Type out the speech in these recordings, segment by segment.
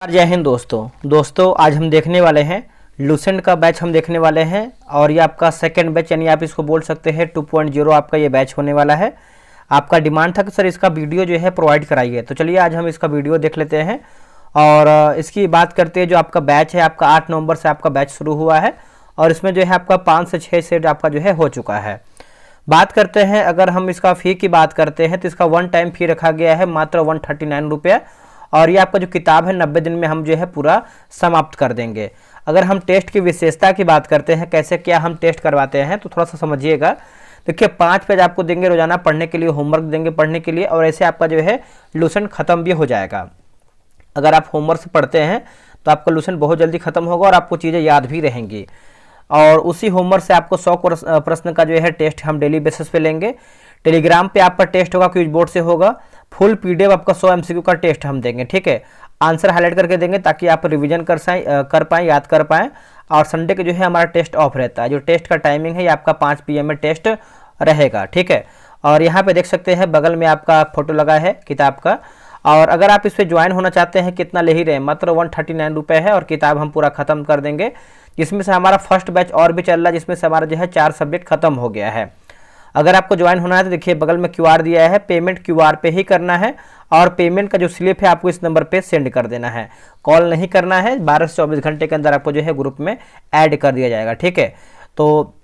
जय हिंद दोस्तों आज हम देखने वाले हैं लूसेंट का बैच हम देखने वाले हैं और ये आपका सेकंड बैच यानी आप इसको बोल सकते हैं 2.0 आपका ये बैच होने वाला है। आपका डिमांड था कि सर इसका वीडियो जो है प्रोवाइड कराइए, तो चलिए आज हम इसका वीडियो देख लेते हैं और इसकी बात करते हैं। जो आपका बैच है आपका 8 नवंबर से आपका बैच शुरू हुआ है और इसमें जो है आपका 5 से 6 सेट आपका जो है हो चुका है। बात करते हैं अगर हम इसका फ़ी की बात करते हैं तो इसका वन टाइम फ़ी रखा गया है मात्र 139 रुपये और ये आपका जो किताब है 90 दिन में हम जो है पूरा समाप्त कर देंगे। अगर हम टेस्ट की विशेषता की बात करते हैं कैसे क्या हम टेस्ट करवाते हैं तो थोड़ा सा समझिएगा। देखिए 5 पेज आपको देंगे रोजाना पढ़ने के लिए, होमवर्क देंगे पढ़ने के लिए और ऐसे आपका जो है लूसेंट ख़त्म भी हो जाएगा। अगर आप होमवर्क से पढ़ते हैं तो आपका लूसेंट बहुत जल्दी ख़त्म होगा और आपको चीज़ें याद भी रहेंगी। और उसी होमवर्क से आपको 100 प्रश्न का जो है टेस्ट हम डेली बेसिस पे लेंगे। टेलीग्राम पे आपका टेस्ट होगा, क्विज बोर्ड से होगा। फुल पीडीएफ आपका 100 एमसीक्यू का टेस्ट हम देंगे, ठीक है। आंसर हाईलाइट करके देंगे ताकि आप रिवीजन कर पाएँ, याद कर पाएँ। और संडे के जो है हमारा टेस्ट ऑफ रहता है। जो टेस्ट का टाइमिंग है ये आपका 5 PM में टेस्ट रहेगा, ठीक है। और यहाँ पे देख सकते हैं बगल में आपका फोटो लगा है किताब का। और अगर आप इस पर ज्वाइन होना चाहते हैं कितना ले ही रहे हैं, मात्र 139 रुपये है और किताब हम पूरा ख़त्म कर देंगे। जिसमें से हमारा फर्स्ट बैच और भी चल रहा है जिसमें से हमारा जो है 4 सब्जेक्ट खत्म हो गया है। अगर आपको ज्वाइन होना है तो देखिए बगल में QR दिया है, पेमेंट QR पे ही करना है और पेमेंट का जो स्लिप है आपको इस नंबर पे सेंड कर देना है। कॉल नहीं करना है, 12 से 24 घंटे के अंदर आपको जो है ग्रुप में ऐड कर दिया जाएगा, ठीक है। तो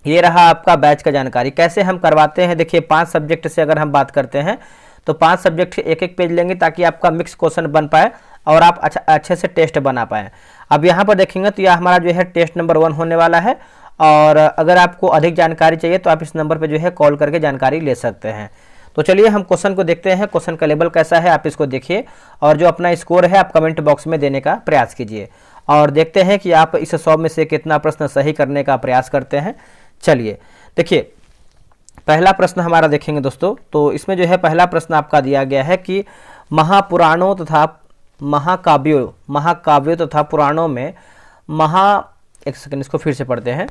ये रहा आपका बैच का जानकारी। कैसे हम करवाते हैं, देखिए 5 सब्जेक्ट से अगर हम बात करते हैं तो 5 सब्जेक्ट से एक पेज लेंगे ताकि आपका मिक्स क्वेश्चन बन पाए और आप अच्छे से टेस्ट बना पाएँ। अब यहाँ पर देखेंगे तो यह हमारा जो है टेस्ट नंबर 1 होने वाला है। और अगर आपको अधिक जानकारी चाहिए तो आप इस नंबर पर जो है कॉल करके जानकारी ले सकते हैं। तो चलिए हम क्वेश्चन को देखते हैं। क्वेश्चन का लेवल कैसा है आप इसको देखिए और जो अपना स्कोर है आप कमेंट बॉक्स में देने का प्रयास कीजिए और देखते हैं कि आप इस 100 में से कितना प्रश्न सही करने का प्रयास करते हैं। चलिए देखिए पहला प्रश्न हमारा देखेंगे दोस्तों। तो इसमें जो है पहला प्रश्न आपका दिया गया है कि महापुराणों तथा महाकाव्यों तथा पुराणों में एक सेकंड इसको फिर से पढ़ते हैं।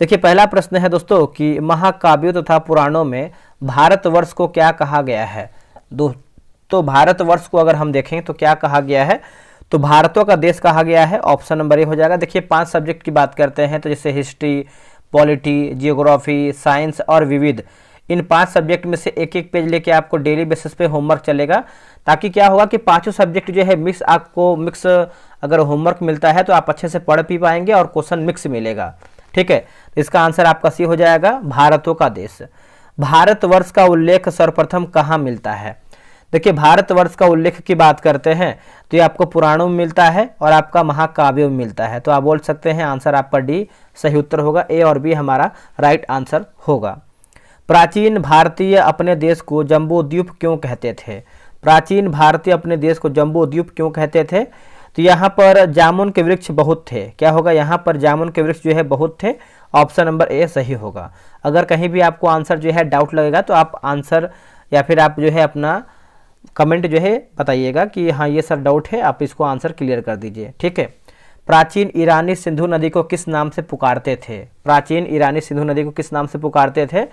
देखिए पहला प्रश्न है दोस्तों कि महाकाव्यों तथा पुराणों में भारतवर्ष को क्या कहा गया है। तो भारतवर्ष को अगर हम देखें तो क्या कहा गया है, तो भारतों का देश कहा गया है। ऑप्शन नंबर ए हो जाएगा। देखिए 5 सब्जेक्ट की बात करते हैं तो जैसे हिस्ट्री, पॉलिटी, जियोग्राफी, साइंस और विविध, इन 5 सब्जेक्ट में से एक एक पेज लेके आपको डेली बेसिस पे होमवर्क चलेगा ताकि क्या होगा कि 5 सब्जेक्ट जो है मिक्स अगर होमवर्क मिलता है तो आप अच्छे से पढ़ भी पाएंगे और क्वेश्चन मिक्स मिलेगा, ठीक है। इसका आंसर आपका सी हो जाएगा, भारतों का देश। भारतवर्ष का उल्लेख सर्वप्रथम कहाँ मिलता है। देखिए भारतवर्ष का उल्लेख की बात करते हैं तो ये आपको पुराणों में मिलता है और आपका महाकाव्यों में मिलता है। तो आप बोल सकते हैं आंसर आपका डी सही उत्तर होगा। ए और बी हमारा राइट आंसर होगा। प्राचीन भारतीय अपने देश को जम्बूद्वीप क्यों कहते थे। प्राचीन भारतीय अपने देश को जम्बूद्वीप क्यों कहते थे, तो यहाँ पर जामुन के वृक्ष बहुत थे। क्या होगा, यहाँ पर जामुन के वृक्ष जो है बहुत थे। ऑप्शन नंबर ए सही होगा। अगर कहीं भी आपको आंसर जो है डाउट लगेगा तो आप आंसर या फिर आप जो है अपना कमेंट जो है बताइएगा कि हाँ ये सर डाउट है, आप इसको आंसर क्लियर कर दीजिए, ठीक है। प्राचीन ईरानी सिंधु नदी को किस नाम से पुकारते थे। प्राचीन ईरानी सिंधु नदी को किस नाम से पुकारते थे,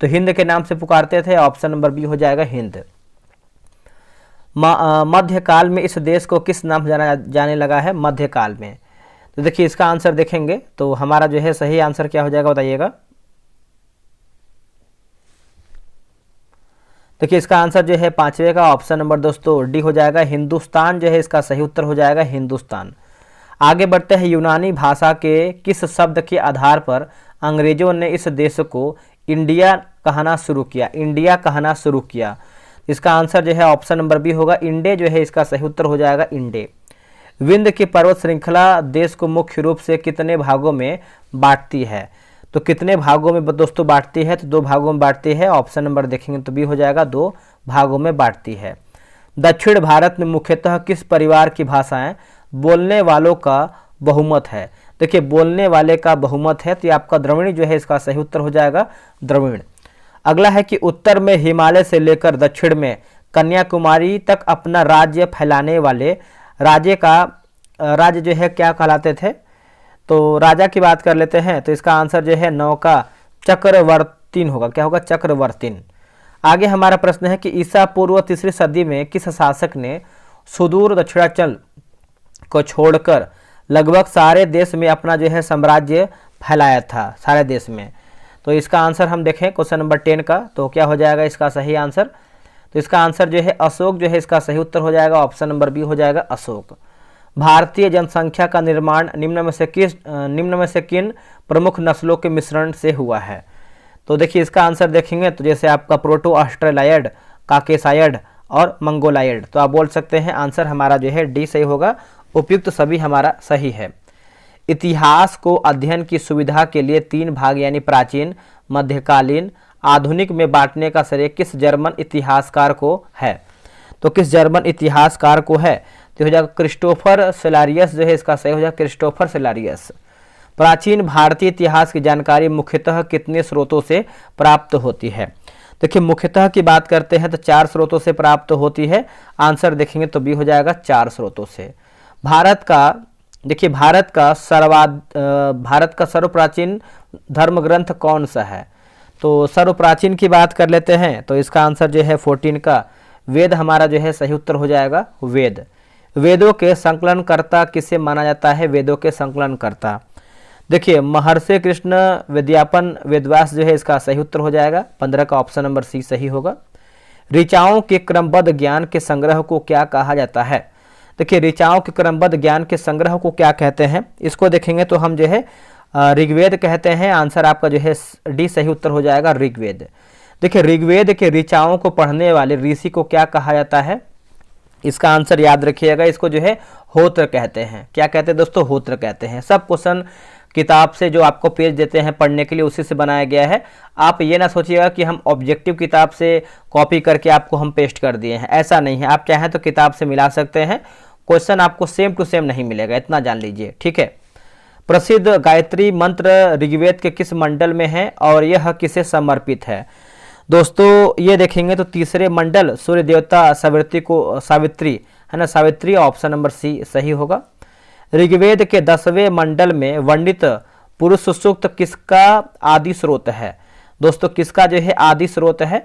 तो हिंद के नाम से पुकारते थे। ऑप्शन नंबर बी हो जाएगा हिंद। मध्यकाल में इस देश को किस नाम जाने लगा है। मध्यकाल में, तो देखिए इसका आंसर देखेंगे तो हमारा जो है सही आंसर क्या हो जाएगा बताइएगा। देखिए इसका आंसर जो है 5वें का ऑप्शन नंबर दोस्तों डी हो जाएगा। हिंदुस्तान जो है इसका सही उत्तर हो जाएगा, हिंदुस्तान। आगे बढ़ते हैं। यूनानी भाषा के किस शब्द के आधार पर अंग्रेजों ने इस देश को इंडिया कहना शुरू किया। इंडिया कहना शुरू किया। इसका आंसर जो है ऑप्शन नंबर बी होगा, इंडे जो है इसका सही उत्तर हो जाएगा, इंडे। विंध्य की पर्वत श्रृंखला देश को मुख्य रूप से कितने भागों में बांटती है। तो कितने भागों में दोस्तों बांटती है, तो 2 भागों में बांटती है। ऑप्शन नंबर देखेंगे तो बी हो जाएगा, 2 भागों में बांटती है। दक्षिण भारत में मुख्यतः किस परिवार की भाषाएं बोलने वालों का बहुमत है। देखिए बोलने वाले का बहुमत है तो ये आपका द्रविड़ जो है इसका सही उत्तर हो जाएगा, द्रविड़। अगला है कि उत्तर में हिमालय से लेकर दक्षिण में कन्याकुमारी तक अपना राज्य फैलाने वाले राज्य जो है क्या कहलाते थे। तो राजा की बात कर लेते हैं तो इसका आंसर जो है 9 का चक्रवर्तीन होगा। क्या होगा, चक्रवर्तीन। आगे हमारा प्रश्न है कि ईसा पूर्व 3री सदी में किस शासक ने सुदूर दक्षिणांचल को छोड़कर लगभग सारे देश में अपना जो है साम्राज्य फैलाया था, सारे देश में। तो इसका आंसर हम देखें क्वेश्चन नंबर 10 का, तो क्या हो जाएगा इसका सही आंसर? तो इसका आंसर जो है अशोक जो है इसका सही उत्तर हो जाएगा, ऑप्शन नंबर बी हो जाएगा अशोक। भारतीय जनसंख्या का निर्माण निम्न में से किन प्रमुख नस्लों के मिश्रण से हुआ है? तो देखिए इसका आंसर देखेंगे तो जैसे आपका प्रोटो ऑस्ट्रेलायड, काकेसायड और मंगोलायड, तो आप बोल सकते हैं आंसर हमारा जो है डी सही होगा। उपयुक्त सभी हमारा सही है। इतिहास को अध्ययन की सुविधा के लिए 3 भाग यानी प्राचीन, मध्यकालीन, आधुनिक में बांटने का श्रेय किस जर्मन इतिहासकार को है? तो किस जर्मन इतिहासकार को है? तो हो जाएगा क्रिस्टोफर सेलारियस जो है इसका सही हो जाएगा, क्रिस्टोफर सेलारियस। प्राचीन भारतीय इतिहास की जानकारी मुख्यतः कितने स्रोतों से प्राप्त होती है? देखिए मुख्यतः की बात करते हैं तो 4 स्रोतों से प्राप्त होती है। आंसर देखेंगे तो बी हो जाएगा 4 स्रोतों से। भारत का सर्वप्राचीन धर्म ग्रंथ कौन सा है? तो सर्वप्राचीन की बात कर लेते हैं तो इसका आंसर जो है 14 का वेद हमारा जो है सही उत्तर हो जाएगा, वेद। वेदों के संकलनकर्ता किसे माना जाता है? वेदों के संकलनकर्ता देखिए महर्षि कृष्ण विद्यापन वेदव्यास जो है इसका सही उत्तर हो जाएगा, 15 का ऑप्शन नंबर सी सही होगा। ऋचाओं के क्रमबद्ध ज्ञान के संग्रह को क्या कहा जाता है? देखिए ऋचाओं के क्रमबद्ध ज्ञान के संग्रह को क्या कहते हैं? इसको देखेंगे तो हम जो है ऋग्वेद कहते हैं। आंसर आपका जो है डी सही उत्तर हो जाएगा, ऋग्वेद। देखिए ऋग्वेद के ऋचाओं को पढ़ने वाले ऋषि को क्या कहा जाता है? इसका आंसर याद रखिएगा, इसको जो है होत्र कहते हैं। क्या कहते हैं दोस्तों? होत्र कहते हैं। सब क्वेश्चन किताब से जो आपको पेज देते हैं पढ़ने के लिए उसी से बनाया गया है। आप ये ना सोचिएगा कि हम ऑब्जेक्टिव किताब से कॉपी करके आपको हम पेस्ट कर दिए हैं, ऐसा नहीं है। आप चाहें तो किताब से मिला सकते हैं, क्वेश्चन आपको सेम टू सेम नहीं मिलेगा, इतना जान लीजिए, ठीक है। प्रसिद्ध गायत्री मंत्र ऋग्वेद के किस मंडल में है और यह किसे समर्पित है? दोस्तों ये देखेंगे तो तीसरे मंडल सूर्य देवता सावित्री है ना, सावित्री, ऑप्शन नंबर सी सही होगा। ऋग्वेद के 10वें मंडल में वर्णित पुरुष सूक्त किसका आदि स्रोत है? दोस्तों किसका जो है आदि स्रोत है?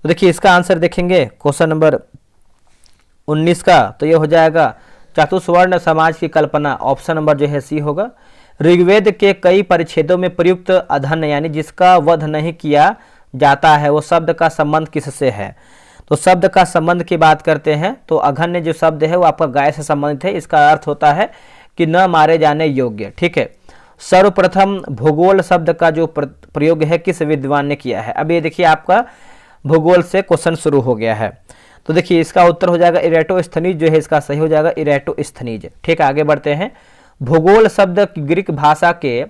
तो देखिए इसका आंसर देखेंगे क्वेश्चन नंबर 19 का, तो ये हो जाएगा चतुस्वर्ण समाज की कल्पना, ऑप्शन नंबर जो है सी होगा। ऋग्वेद के कई परिच्छेदों में प्रयुक्त अधन यानी जिसका वध नहीं किया जाता है वो शब्द का संबंध किससे है? तो शब्द का संबंध की बात करते हैं तो अघन्य जो शब्द है वो आपका गाय से संबंधित है। इसका अर्थ होता है कि न मारे जाने योग्य, ठीक है। सर्वप्रथम भूगोल शब्द का जो प्रयोग है किस विद्वान ने किया है? अब ये देखिए आपका भूगोल से क्वेश्चन शुरू हो गया है, तो देखिए इसका उत्तर हो जाएगा इरेटोस्थनीज जो है इसका सही हो जाएगा, इरेटोस्थनीज। ठीक है, आगे बढ़ते हैं। भूगोल शब्द ग्रीक भाषा के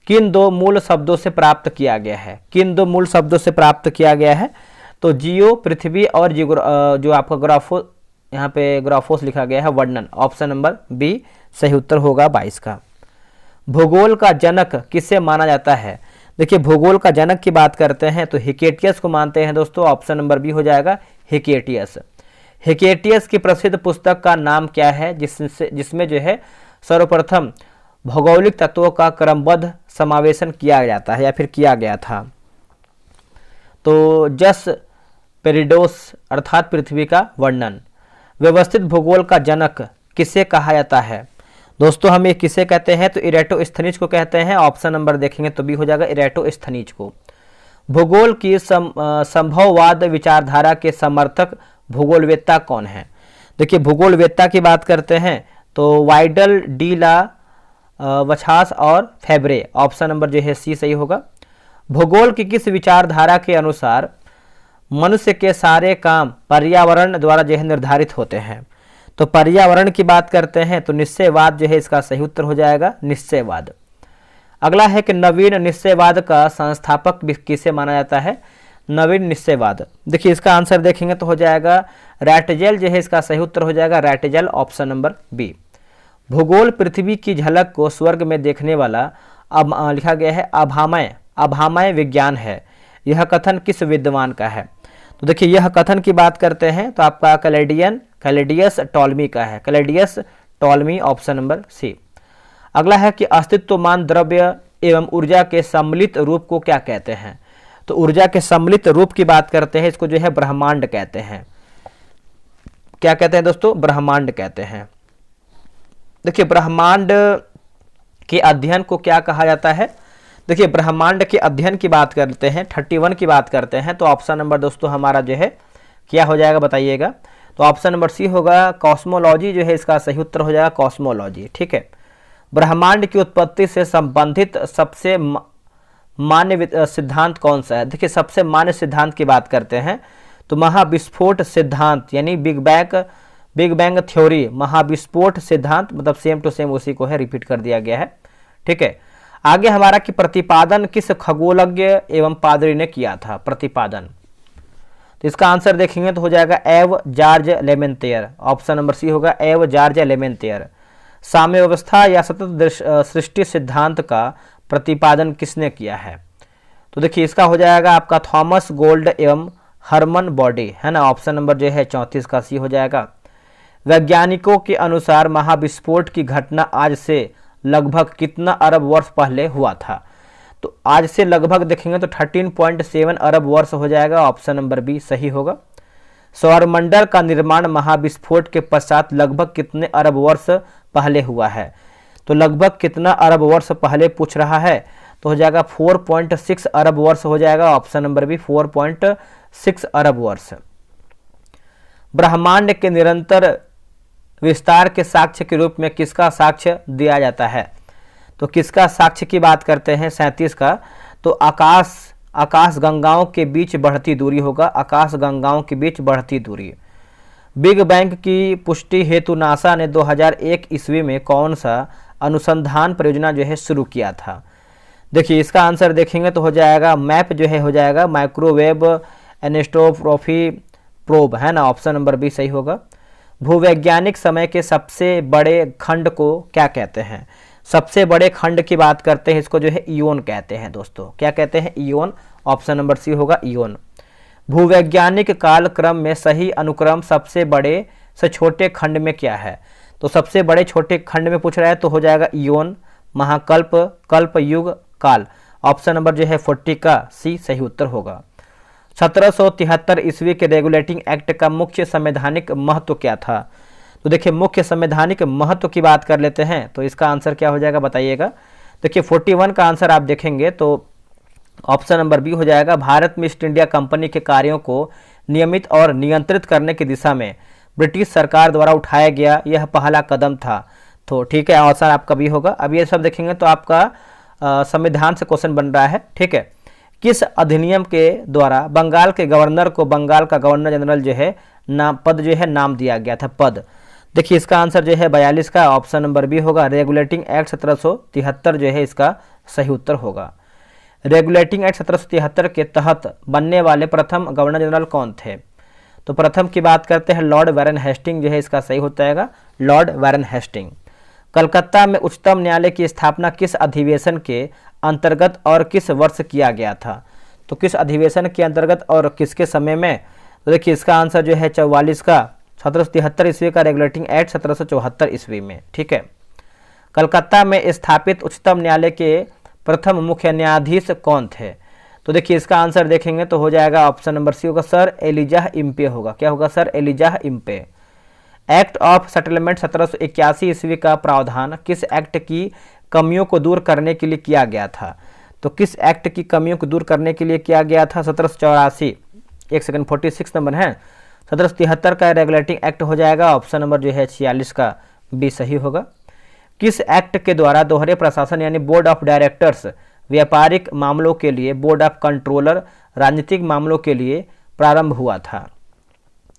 किन 2 मूल शब्दों से प्राप्त किया गया है? किन 2 मूल शब्दों से प्राप्त किया गया है? तो जियो पृथ्वी और जो आपका ग्राफो, यहाँ पे ग्राफोस लिखा गया है वर्णन, ऑप्शन नंबर बी सही उत्तर होगा 22 का। भूगोल का जनक किसे माना जाता है? देखिए भूगोल का जनक की बात करते हैं तो हिकेटियस को मानते हैं दोस्तों, ऑप्शन नंबर बी हो जाएगा हिकेटियस। हिकेटियस की प्रसिद्ध पुस्तक का नाम क्या है जिसमें जो है सर्वप्रथम भौगोलिक तत्वों का क्रमबद्ध समावेशन किया जाता है या फिर किया गया था? तो जस पेरिडोस अर्थात पृथ्वी का वर्णन। व्यवस्थित भूगोल का जनक किसे कहा जाता है? दोस्तों हम ये किसे कहते हैं? तो इरेटोस्थनीज को कहते हैं, ऑप्शन नंबर देखेंगे तो बी हो जाएगा इरेटोस्थनीज को। भूगोल की संभववाद विचारधारा के समर्थक भूगोलवेत्ता कौन है? देखिए भूगोलवेत्ता की बात करते हैं तो वाइडल, डी ला, वछास और फेब्रे, ऑप्शन नंबर जो है सी सही होगा। भूगोल की किस विचारधारा के अनुसार मनुष्य के सारे काम पर्यावरण द्वारा जो है निर्धारित होते हैं? तो पर्यावरण की बात करते हैं तो निश्चयवाद जो है इसका सही उत्तर हो जाएगा, निश्चयवाद। अगला है कि नवीन निश्चयवाद का संस्थापक किसे माना जाता है? नवीन निश्चयवाद। देखिए इसका आंसर देखेंगे तो हो जाएगा रैटजेल जो है इसका सही उत्तर हो जाएगा, रैटजेल, ऑप्शन नंबर बी। भूगोल पृथ्वी की झलक को स्वर्ग में देखने वाला अब लिखा गया है अभामय विज्ञान है, यह कथन किस विद्वान का है? तो देखिए यह कथन की बात करते हैं तो आपका कैलेडियस टॉलमी का है, कैलेडियस टॉलमी, ऑप्शन नंबर सी। अगला है कि अस्तित्वमान द्रव्य एवं ऊर्जा के सम्मिलित रूप को क्या कहते हैं? तो ऊर्जा के सम्मिलित रूप की बात करते हैं, इसको जो है ब्रह्मांड कहते हैं। क्या कहते हैं दोस्तों? ब्रह्मांड कहते हैं। देखिए ब्रह्मांड के अध्ययन को क्या कहा जाता है? देखिए ब्रह्मांड के अध्ययन की बात करते हैं, 31 की बात करते हैं, तो ऑप्शन नंबर दोस्तों हमारा जो है क्या हो जाएगा बताइएगा? तो ऑप्शन नंबर सी होगा, कॉस्मोलॉजी जो है इसका सही उत्तर हो जाएगा, कॉस्मोलॉजी। ठीक है। ब्रह्मांड की उत्पत्ति से संबंधित सबसे मान्य सिद्धांत कौन सा है? देखिए सबसे मान्य सिद्धांत की बात करते हैं तो महाविस्फोट सिद्धांत, यानी बिग बैंग थ्योरी, महाविस्फोट सिद्धांत, मतलब सेम टू सेम उसी को है, रिपीट कर दिया गया है। ठीक है। आगे हमारा कि प्रतिपादन किस खगोलज्ञ एवं पादरी ने किया था? प्रतिपादन, तो इसका आंसर देखेंगे तो हो जाएगा एव जॉर्ज लेमेंतियर। ऑप्शन नंबर सी होगा, एव जॉर्ज लेमेंतियर। साम्य व्यवस्था या सतत सृष्टि सिद्धांत का प्रतिपादन किसने किया है? तो देखिए इसका हो जाएगा आपका थॉमस गोल्ड एवं हरमन बॉडी, है ना। ऑप्शन नंबर जो है 34 का सी हो जाएगा। वैज्ञानिकों के अनुसार महाविस्फोट की घटना आज से लगभग कितना अरब वर्ष पहले हुआ था? तो आज से लगभग देखेंगे तो 13.7 अरब वर्ष हो जाएगा। ऑप्शन नंबर बी सही होगा। सौरमंडल का निर्माण महाविस्फोट के पश्चात लगभग कितने अरब वर्ष पहले हुआ है? तो लगभग कितना अरब वर्ष पहले पूछ रहा है, तो हो जाएगा 4.6 अरब वर्ष हो जाएगा। ऑप्शन नंबर बी 4.6 अरब वर्ष। ब्रह्मांड के निरंतर विस्तार के साक्ष्य के रूप में किसका साक्ष्य दिया जाता है? तो किसका साक्ष्य की बात करते हैं? 37 का, तो आकाश गंगाओं के बीच बढ़ती दूरी होगा, आकाश गंगाओं के बीच बढ़ती दूरी। बिग बैंग की पुष्टि हेतु नासा ने 2001 ईस्वी में कौन सा अनुसंधान परियोजना जो है शुरू किया था? देखिए इसका आंसर देखेंगे तो हो जाएगा मैप जो है हो जाएगा माइक्रोवेव एनिस्टोट्रॉफी प्रोब, है ना। ऑप्शन नंबर बी सही होगा। भूवैज्ञानिक समय के सबसे बड़े खंड को क्या कहते हैं? सबसे बड़े खंड की बात करते हैं, इसको जो है इयोन कहते हैं दोस्तों। क्या कहते हैं? इयोन। ऑप्शन नंबर सी होगा इयोन। भूवैज्ञानिक कालक्रम में सही अनुक्रम सबसे बड़े से छोटे खंड में क्या है? तो सबसे बड़े छोटे खंड में पूछ रहा है तो हो जाएगा इयोन, महाकल्प, कल्प युग, काल। ऑप्शन नंबर जो है 40 का सी सही उत्तर होगा। 1773 ईस्वी के रेगुलेटिंग एक्ट का मुख्य संवैधानिक महत्व क्या था? तो देखिए मुख्य संवैधानिक महत्व की बात कर लेते हैं, तो इसका आंसर क्या हो जाएगा बताइएगा? देखिए 41 का आंसर आप देखेंगे तो ऑप्शन नंबर बी हो जाएगा। भारत में ईस्ट इंडिया कंपनी के कार्यों को नियमित और नियंत्रित करने की दिशा में ब्रिटिश सरकार द्वारा उठाया गया यह पहला कदम था। तो ठीक है, आंसर आपका बी होगा। अब ये सब देखेंगे तो आपका संविधान से क्वेश्चन बन रहा है। ठीक है। किस अधिनियम के द्वारा बंगाल के गवर्नर को बंगाल का गवर्नर जनरल जो है पद जो है नाम दिया गया था? पद, देखिए इसका आंसर जो है 42 का ऑप्शन नंबर बी होगा। रेगुलेटिंग एक्ट 1773 जो है इसका सही उत्तर होगा। रेगुलेटिंग एक्ट 1773 के तहत बनने वाले प्रथम गवर्नर जनरल कौन थे? तो प्रथम की बात करते हैं लॉर्ड वारेन हेस्टिंग जो है इसका सही होता है, लॉर्ड वारेन हेस्टिंग। कलकत्ता में उच्चतम न्यायालय की स्थापना किस अधिवेशन के अंतर्गत और किस वर्ष किया गया था? तो किस अधिवेशन के अंतर्गत और किसके समय में? तो देखिए इसका आंसर जो है 44 का 1773 ईस्वी का रेगुलेटिंग एक्ट 1774 ईस्वी में। ठीक है। कलकत्ता में स्थापित उच्चतम न्यायालय के प्रथम मुख्य न्यायाधीश कौन थे? तो देखिए इसका आंसर देखेंगे तो हो जाएगा ऑप्शन नंबर सी होगा, सर एलिजाह इम्पे होगा। क्या होगा? Sir Elijah Impey. Act of settlement 1781 ईस्वी का प्रावधान किस एक्ट की कमियों को दूर करने के लिए किया गया था? तो किस एक्ट की कमियों को दूर करने के लिए किया गया था? 1784, एक सेकंड 46 नंबर है, 1773 का रेगुलेटिंग एक्ट हो जाएगा। ऑप्शन नंबर जो है 46 का बी सही होगा। किस एक्ट के द्वारा दोहरे प्रशासन यानी बोर्ड ऑफ डायरेक्टर्स व्यापारिक मामलों के लिए, बोर्ड ऑफ कंट्रोलर राजनीतिक मामलों के लिए प्रारंभ हुआ था?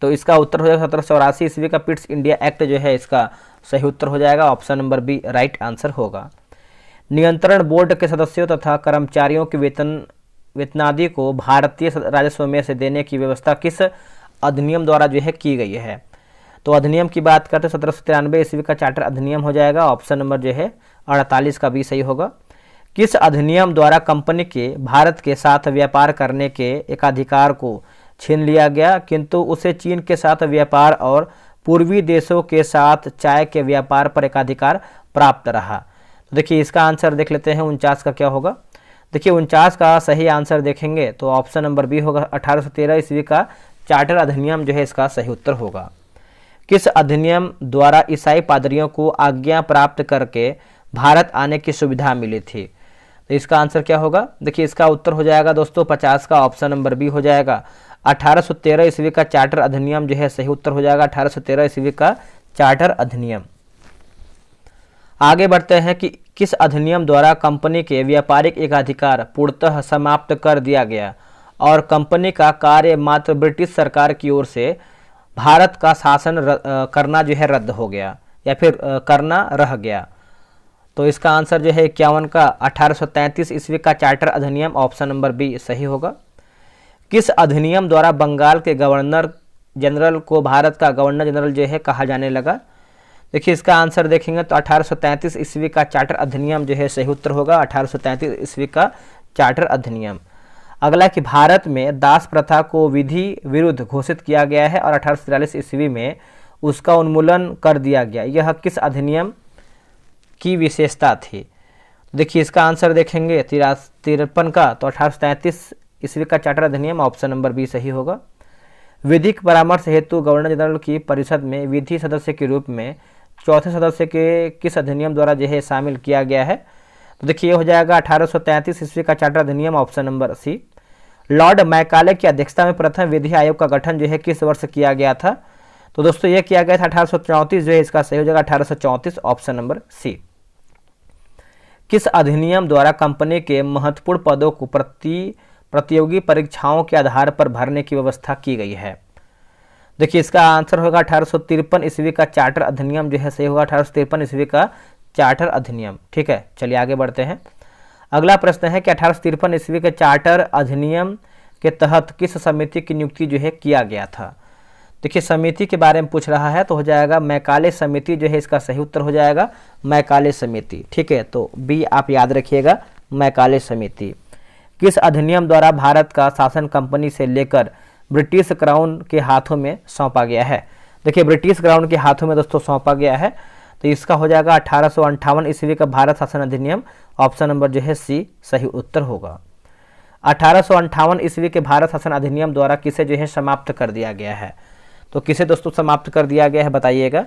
तो इसका उत्तर हो जाएगा 1784 ईस्वी का पिट्स इंडिया एक्ट जो है इसका सही उत्तर हो जाएगा। Option number B right answer होगा। नियंत्रण बोर्ड के सदस्यों तथा कर्मचारियों के वेतनादि को भारतीय राजस्व में से देने की व्यवस्था किस अधिनियम द्वारा जो है की गई है? तो अधिनियम की बात करते हैं 1793 ईस्वी का चार्टर अधिनियम हो जाएगा। ऑप्शन नंबर जो है 48 का भी सही होगा। किस अधिनियम द्वारा कंपनी के भारत के साथ व्यापार करने के एकाधिकार को छीन लिया गया, किंतु उसे चीन के साथ व्यापार और पूर्वी देशों के साथ चाय के व्यापार पर एकाधिकार प्राप्त रहा? तो देखिए इसका आंसर देख लेते हैं 49 का क्या होगा। देखिए 49 का सही आंसर देखेंगे तो ऑप्शन नंबर बी होगा। 1813 ईस्वी का चार्टर अधिनियम जो है इसका सही उत्तर होगा। किस अधिनियम द्वारा ईसाई पादरियों को आज्ञा प्राप्त करके भारत आने की सुविधा मिली थी? तो इसका आंसर क्या होगा? देखिए इसका उत्तर हो जाएगा दोस्तों 50 का ऑप्शन नंबर बी हो जाएगा। 1813 ईस्वी का चार्टर अधिनियम जो है सही उत्तर हो जाएगा, 1813 ईस्वी का चार्टर अधिनियम। आगे बढ़ते हैं कि किस अधिनियम द्वारा कंपनी के व्यापारिक एकाधिकार पूर्णतः समाप्त कर दिया गया और कंपनी का कार्य मात्र ब्रिटिश सरकार की ओर से भारत का शासन करना जो है रद्द हो गया या फिर करना रह गया? तो इसका आंसर जो है 51 का 1833 ईस्वी का चार्टर अधिनियम, ऑप्शन नंबर बी सही होगा। किस अधिनियम द्वारा बंगाल के गवर्नर जनरल को भारत का गवर्नर जनरल जो है कहा जाने लगा? देखिए इसका आंसर देखेंगे तो 1833 ईस्वी का चार्टर अधिनियम जो है सही उत्तर होगा, 1833 ईस्वी का चार्टर अधिनियम। अगला कि भारत में दास प्रथा को विधि विरुद्ध घोषित किया गया है और 1843 ईस्वी में उसका उन्मूलन कर दिया गया, यह किस अधिनियम की विशेषता थी? देखिए इसका आंसर देखेंगे 53 का तो 1833 ईस्वी का चार्टर अधिनियम, ऑप्शन नंबर बी सही होगा। विधिक परामर्श हेतु गवर्नर जनरल की परिषद में विधि सदस्य के रूप में चौथे सदस्य के किस अधिनियम द्वारा जो है शामिल किया गया है? तो देखिए हो जाएगा 1833 ईस्वी का चार्टर अधिनियम, option number C. Lord Macaulay की अध्यक्षता में प्रथम विधि आयोग का गठन जो है किस वर्ष किया गया था? तो दोस्तों यह किया गया था 1834 जो है इसका सही हो जाएगा 1834, ऑप्शन नंबर सी। किस अधिनियम द्वारा कंपनी के महत्वपूर्ण पदों को प्रतियोगी परीक्षाओं के आधार पर भरने की व्यवस्था की गई है? देखिए इसका आंसर होगा 1853 ईस्वी का चार्टर अधिनियम जो है सही होगा, 1853 ईस्वी का चार्टर अधिनियम। ठीक है, चलिए आगे बढ़ते हैं। अगला प्रश्न है कि 1853 ईस्वी के चार्टर अधिनियम के तहत किस समिति की नियुक्ति जो है किया गया था? देखिए समिति के बारे में पूछ रहा है तो हो जाएगा मैकाले समिति जो है इसका सही उत्तर हो जाएगा मैकाले समिति। ठीक है, तो बी आप याद रखिएगा मैकाले समिति। किस अधिनियम द्वारा भारत का शासन कंपनी से लेकर ब्रिटिश क्राउन के हाथों में सौंपा गया है? देखिए ब्रिटिश क्राउन के हाथों में दोस्तों सौंपा गया है, तो इसका हो जाएगा 1858 ईस्वी का भारत शासन अधिनियम, ऑप्शन नंबर जो है सी सही उत्तर होगा। 1858 ईस्वी के भारत शासन अधिनियम द्वारा किसे जो है समाप्त कर दिया गया है? तो किसे दोस्तों समाप्त कर दिया गया है बताइएगा?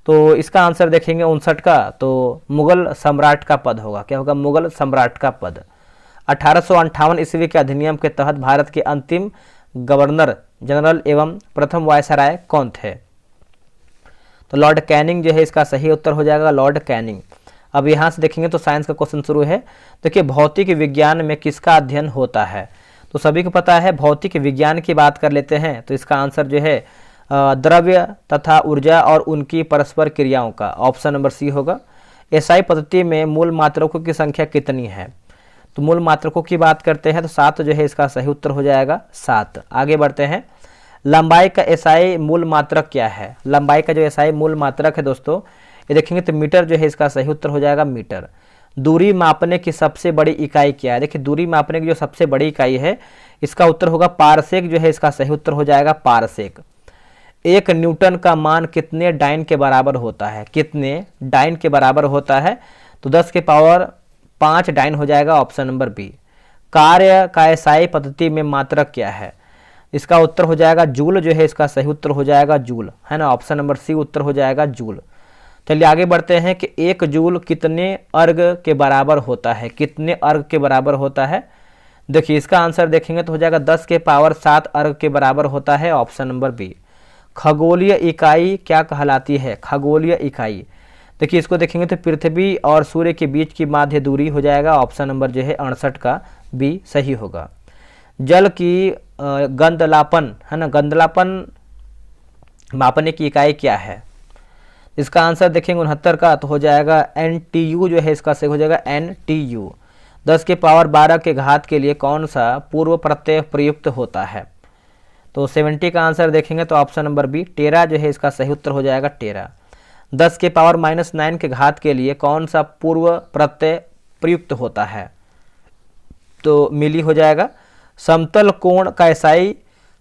तो इसका आंसर देखेंगे 59 का, तो मुगल सम्राट का पद होगा। क्या होगा? मुगल सम्राट का पद। 1858 ईस्वी के अधिनियम के तहत भारत के अंतिम गवर्नर जनरल एवं प्रथम वायसराय कौन थे? तो लॉर्ड कैनिंग जो है इसका सही उत्तर हो जाएगा, लॉर्ड कैनिंग। अब यहाँ से देखेंगे तो साइंस का क्वेश्चन शुरू है। देखिए भौतिक विज्ञान में किसका अध्ययन होता है? तो सभी को पता है भौतिक विज्ञान की बात कर लेते हैं, तो इसका आंसर जो है द्रव्य तथा ऊर्जा और उनकी परस्पर क्रियाओं का, ऑप्शन नंबर सी होगा। एसआई पद्धति में मूल मात्रकों की संख्या कितनी है? तो मूल मात्रकों की बात करते हैं तो 7 जो है इसका सही उत्तर हो जाएगा 7। आगे बढ़ते हैं। लंबाई का एसआई मूल मात्रक क्या है? लंबाई का जो एसआई मूल मात्रक है दोस्तों ये देखेंगे तो मीटर जो है इसका सही उत्तर हो जाएगा मीटर। दूरी मापने की सबसे बड़ी इकाई क्या है? देखिए दूरी मापने की जो सबसे बड़ी इकाई है इसका उत्तर होगा पारसेक जो है इसका सही उत्तर हो जाएगा पारसेक। 1 न्यूटन का मान कितने डाइन के बराबर होता है? कितने डाइन के बराबर होता है? तो 10 के पावर 5 डाइन हो जाएगा, ऑप्शन नंबर बी। कार्य का एसआई पद्धति में मात्रक क्या है? इसका उत्तर हो जाएगा जूल जो है इसका सही उत्तर हो जाएगा जूल, है ना, ऑप्शन नंबर सी उत्तर हो जाएगा जूल। चलिए आगे बढ़ते हैं कि 1 जूल कितने अर्ग के बराबर होता है? कितने अर्ग के बराबर होता है? देखिए इसका आंसर देखेंगे तो हो जाएगा 10 के पावर 7 अर्ग के बराबर होता है, ऑप्शन नंबर बी। खगोलीय इकाई क्या कहलाती है? खगोलीय इकाई देखिए इसको देखेंगे तो पृथ्वी और सूर्य के बीच की माध्य दूरी हो जाएगा, ऑप्शन नंबर जो है 68 का बी सही होगा। जल की गंधलापन, है ना, गंधलापन मापने की इकाई क्या है? इसका आंसर देखेंगे 69 का तो हो जाएगा NTU जो है इसका सही हो जाएगा NTU। 10 के पावर 12 के घात के लिए कौन सा पूर्व प्रत्यय प्रयुक्त होता है? तो 70 का आंसर देखेंगे तो ऑप्शन नंबर बी टेरा जो है इसका सही उत्तर हो जाएगा टेरा। 10 के पावर -9 के घात के लिए कौन सा पूर्व प्रत्यय प्रयुक्त होता है? तो मिली हो जाएगा। समतल कोण का एसआई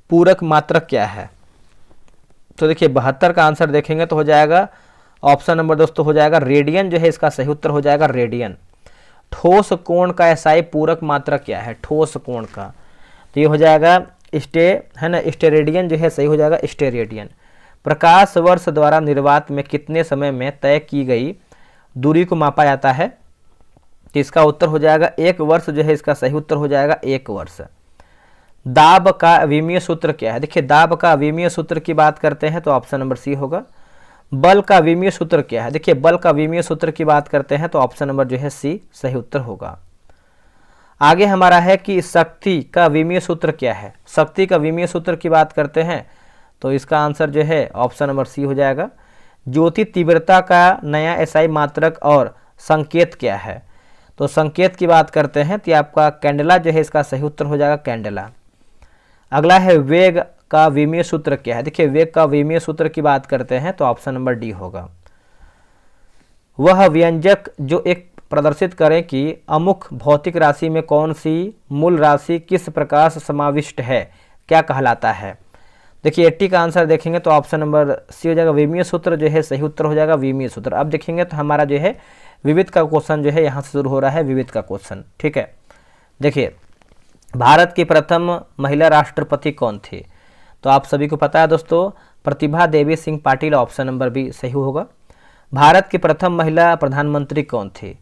पूरक मात्रक क्या है? तो देखिए 72 का आंसर देखेंगे तो हो जाएगा ऑप्शन नंबर दोस्तों हो जाएगा रेडियन जो है इसका सही उत्तर हो जाएगा रेडियन। ठोस कोण का एसआई पूरक मात्रक क्या है? ठोस कोण का तो ये हो जाएगा है ना स्टेरेडियन जो है सही हो जाएगा स्टेरेडियन। प्रकाश वर्ष द्वारा निर्वात में कितने समय में तय की गई दूरी को मापा जाता है? तो इसका उत्तर हो जाएगा 1 वर्ष जो है, इसका सही उत्तर हो जाएगा 1 वर्ष। दाब का अविमीय सूत्र क्या है? देखिए, दाब का अविमीय सूत्र की बात करते हैं तो ऑप्शन नंबर सी होगा। बल का अविमीय सूत्र क्या है? देखिए, बल का अविमीय सूत्र की बात करते हैं तो ऑप्शन नंबर जो है सी सही उत्तर होगा। आगे हमारा है कि शक्ति का अविमीय सूत्र क्या है? शक्ति का अविमीय सूत्र की बात करते हैं तो इसका आंसर जो है ऑप्शन नंबर सी हो जाएगा। ज्योति तीव्रता का नया एसआई मात्रक और संकेत क्या है? तो संकेत की बात करते हैं तो आपका कैंडेला जो है, इसका सही उत्तर हो जाएगा कैंडेला। अगला है वेग का विमीय सूत्र क्या है? देखिए, वेग का विमीय सूत्र की बात करते हैं तो ऑप्शन नंबर डी होगा। वह व्यंजक जो एक प्रदर्शित करें कि अमुक भौतिक राशि में कौन सी मूल राशि किस प्रकार से समाविष्ट है, क्या कहलाता है? देखिए, 80 का आंसर देखेंगे तो ऑप्शन नंबर सी हो जाएगा। विमीय सूत्र जो है सही उत्तर हो जाएगा विमीय सूत्र। अब देखेंगे तो हमारा जो है विविध का क्वेश्चन जो है यहाँ से शुरू हो रहा है, विविध का क्वेश्चन। ठीक है, देखिए, भारत की प्रथम महिला राष्ट्रपति कौन थी? तो आप सभी को पता है दोस्तों, Pratibha Devi Singh Patil, option number B सही होगा। भारत की प्रथम महिला प्रधानमंत्री कौन थी?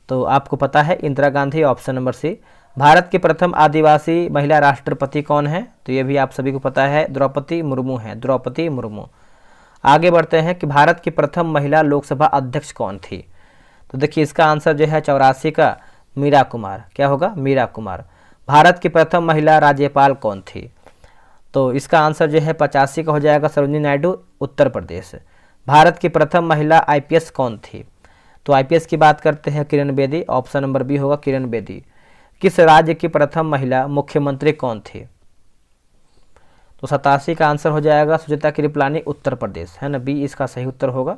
तो आपको पता है Indira Gandhi, option number C. Bharat की प्रथम आदिवासी महिला राष्ट्रपति कौन है? तो ये भी आप सभी को पता है, द्रौपदी मुर्मू है, द्रौपदी मुर्मू। आगे बढ़ते हैं कि भारत की प्रथम महिला लोकसभा अध्यक्ष कौन थी? तो देखिए, इसका आंसर जो है 84 का मीरा कुमार, क्या होगा? मीरा कुमार। भारत की प्रथम महिला राज्यपाल कौन थी? तो इसका आंसर जो है 85 का हो जाएगा सरोजिनी नायडू, उत्तर प्रदेश। भारत की प्रथम महिला आईपीएस कौन थी? तो आईपीएस की बात करते हैं Kiran Bedi, option number B होगा किरण बेदी। किस राज्य की प्रथम महिला मुख्यमंत्री कौन थी? तो 87 का आंसर हो जाएगा सुचित्रा कृपलानी, उत्तर प्रदेश, है ना, बी इसका सही उत्तर होगा।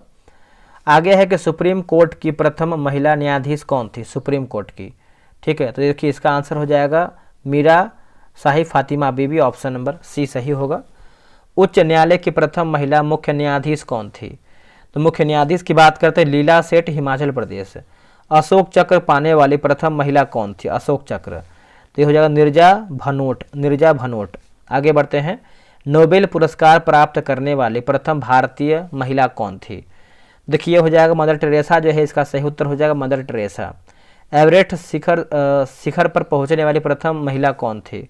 आगे है कि सुप्रीम कोर्ट की प्रथम महिला न्यायाधीश कौन थी? सुप्रीम कोर्ट की, ठीक है, तो देखिए इसका आंसर हो जाएगा मीरा शाही फातिमा बीबी, ऑप्शन नंबर सी सही होगा। उच्च न्यायालय की प्रथम महिला मुख्य न्यायाधीश कौन थी? तो मुख्य न्यायाधीश की बात करते हैं लीला सेठ, हिमाचल प्रदेश। अशोक चक्र पाने वाली प्रथम महिला कौन थी? अशोक चक्र, तो ये हो जाएगा नीरजा भनोट, नीरजा भनोट। आगे बढ़ते हैं, नोबेल पुरस्कार प्राप्त करने वाली प्रथम भारतीय महिला कौन थी? देखिए हो जाएगा मदर टेरेसा जो है, इसका सही उत्तर हो जाएगा मदर टेरेसा। एवरेस्ट शिखर पर पहुंचने वाली प्रथम महिला कौन थी?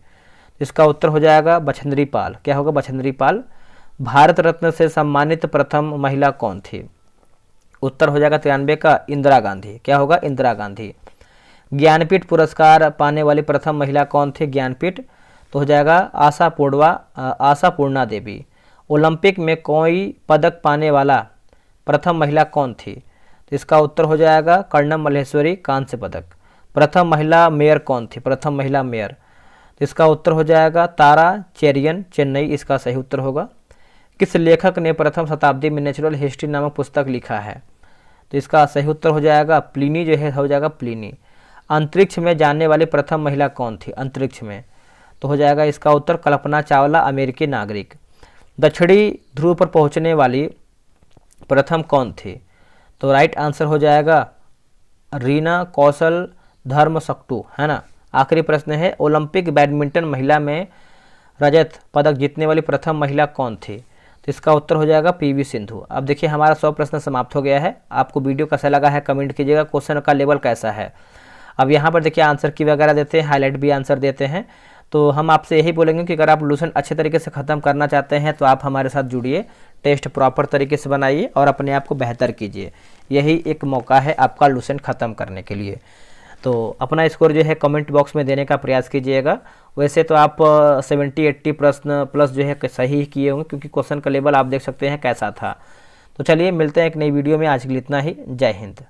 इसका उत्तर हो जाएगा बछेंद्री पाल, क्या होगा? बछेंद्री पाल। भारत रत्न से सम्मानित प्रथम महिला कौन थी? उत्तर हो जाएगा 93 का इंदिरा गांधी, क्या होगा? इंदिरा गांधी। ज्ञानपीठ पुरस्कार पाने वाली प्रथम महिला कौन थी? ज्ञानपीठ, तो हो जाएगा आशा पूर्णा देवी। ओलंपिक में कोई पदक पाने वाला प्रथम महिला कौन थी? तो इसका उत्तर हो जाएगा कर्णम मल्लेश्वरी, कांस्य पदक। प्रथम महिला मेयर कौन थी? प्रथम महिला मेयर, तो इसका उत्तर हो जाएगा तारा चेरियन, चेन्नई, इसका सही उत्तर होगा। किस लेखक ने प्रथम शताब्दी में नेचुरल हिस्ट्री नामक पुस्तक लिखा है? तो इसका सही उत्तर हो जाएगा प्लिनी जो है, हो जाएगा प्लिनी। अंतरिक्ष में जाने वाली प्रथम महिला कौन थी? अंतरिक्ष में, तो हो जाएगा इसका उत्तर कल्पना चावला, अमेरिकी नागरिक। दक्षिणी ध्रुव पर पहुंचने वाली प्रथम कौन थी? तो राइट आंसर हो जाएगा रीना कौशल धर्म सक्टू, है ना। आखिरी प्रश्न है, ओलंपिक बैडमिंटन महिला में रजत पदक जीतने वाली प्रथम महिला कौन थी? तो इसका उत्तर हो जाएगा पीवी सिंधु। अब देखिए हमारा 100 प्रश्न समाप्त हो गया है। आपको वीडियो कैसा लगा है कमेंट कीजिएगा, क्वेश्चन का लेवल कैसा है। अब यहाँ पर देखिए आंसर की वगैरह देते हैं, हाईलाइट भी आंसर देते हैं। तो हम आपसे यही बोलेंगे कि अगर आप लूसेंट अच्छे तरीके से ख़त्म करना चाहते हैं तो आप हमारे साथ जुड़िए, टेस्ट प्रॉपर तरीके से बनाइए और अपने आप को बेहतर कीजिए। यही एक मौका है आपका लूसेंट ख़त्म करने के लिए। तो अपना स्कोर जो है कमेंट बॉक्स में देने का प्रयास कीजिएगा। वैसे तो आप 70-80 प्रश्न प्लस जो है सही ही किए होंगे, क्योंकि क्वेश्चन का लेवल आप देख सकते हैं कैसा था। तो चलिए मिलते हैं एक नई वीडियो में, आज के लिए इतना ही। जय हिंद।